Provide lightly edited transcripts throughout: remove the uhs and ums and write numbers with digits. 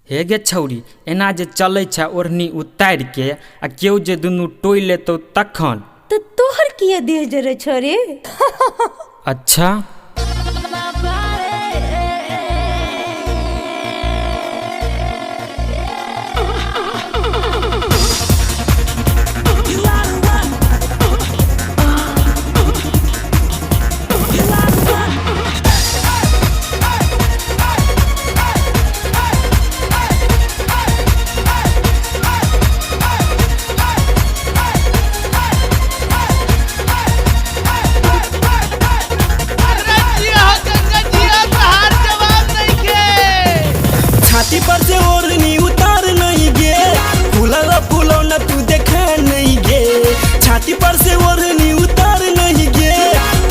हे गे छौरी एना जे चलै छै ओढ़नी उतारि के आ केओ जे दुनू टोइ लेतौ तखन तो तोहर किए देह जरे छ रे। अच्छा छाती पर से ओढ़नी उतार नहीं गे, फूला फूलौना तू देखा नहीं गे। छाती पर से ओढ़नी उतार नहीं गे,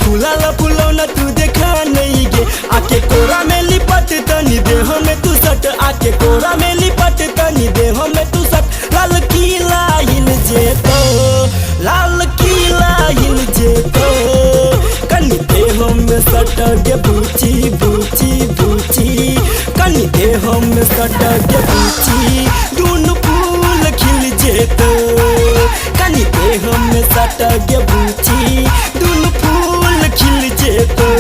फूला फूलौना तू देखा नहीं गे। आके कोरा में लिपट तनी देह में तू सट, आके कोरा में लिपट तनी देह में तू सट। लाल किला हिल जेतो, लाल किला हिल जेतो, कनी देह में सट गे बूची बूची बूची, कनी देह में सट गे बूची, दून फूल खिल जेतो। कनी देह में सट गे बूची, दून फूल खिल जेतो।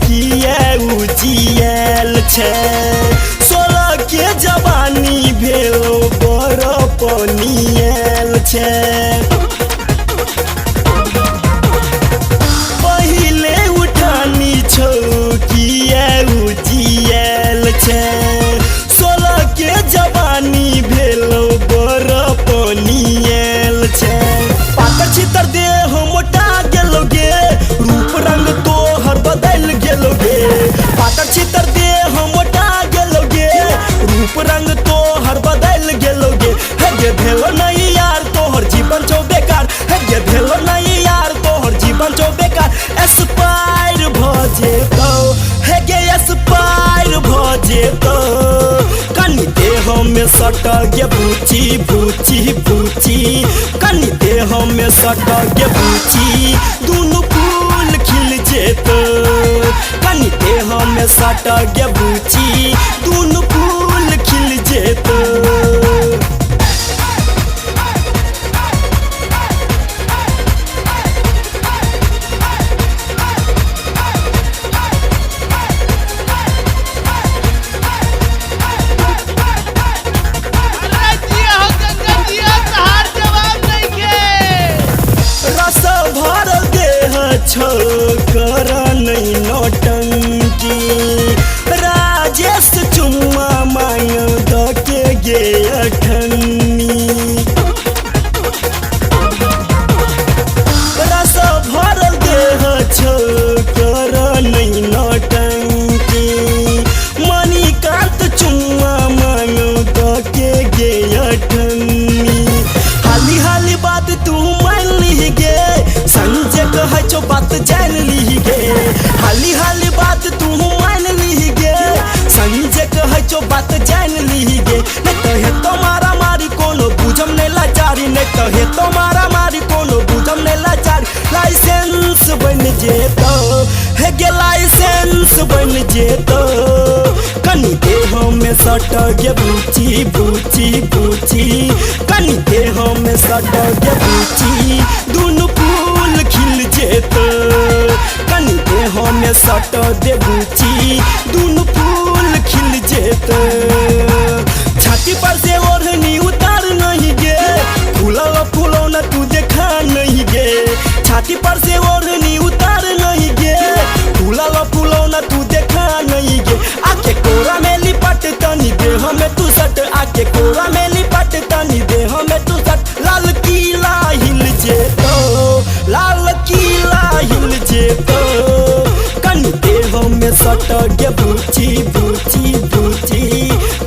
किया उजियल छे, 16 के जवानी भेलो बड़ पनियल छे। पहिले उठानी छो किया उजियल छे, 16 के जवानी भेलो बड़ पनियल छे। पातर छितर देह मोटा गेलो गे, रूप रंग तो बदल गेलो गे। पातर छितर देह मोटा गेलो गे, रूप रंग तो हर बदल गेलो गे। हे गे भेलो नहीं यार तोहर जीवन छौ बेकार, हे गे भेलो नहीं यार तोहर जीवन छौ बेकार। एक्सपायर भ जेतो, हे गे एक्सपायर भ जेतो, कनी देह में सट गे बूची बूची बूची, कनी देह में सट गे बूची, दुनु फूल खिल जेतो। कनी देह में सट गे बूची, दुनु फूल खिल जेतो। छो कर नहीं नौटंकी, राजेश चुम्मा मांग दके गे अठन्नी। रस भरल देह छो कर नहीं नौटंकी, मणिकांत चुम्मा मांग दके गे अठन्नी। हाली हाली बात तू मान ली गे, संजय कहे छो बात जान ली गे। हाली हाली बात तू मान ली गे, संजय कहे छो बात जान ली गे। नहीं कहे तुम्हारा मारी कोनो बुझम नहीं लाचारी, नहीं कहे तुम्हारा मारी कोनो बुझम नहीं लाचारी। लाइसेंस बन जेतो, हे गे लाइसेंस बन जेतो, कनी देह में सट गे बूची बूची बूची, कनी देह में सट गे बूची, दुनु फूल खिल जेतो। कनी देह में सट दे बूची, दुनु फूल खिल जेतो। छाती पर से ओढ़नी उतार नहीं गे, फूला फूलौना तू देखा नहीं गे। छाती पर से ओढ़नी उतार नहीं गे, फूला फूलौना तू देखा नहीं गे। आके कोरा में लिपट तनी देह में तू सट, आके कोरा में लिपट तनी देह में तू सट। लाल किला हिल जेतो, लाल किला हिल जेतो, कनी देह में सट गे बूची बूची बूची,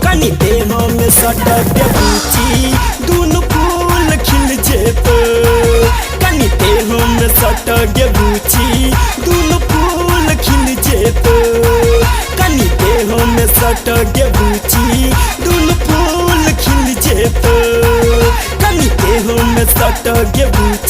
कनी देह में सटके बूची दुनु फूल खिल जेतो कनी देह में सटके बूची दुनु फूल खिल जेतो कनी देह में सटके बूची दुनु फूल खिल जेतो कनी देह में सटके बूची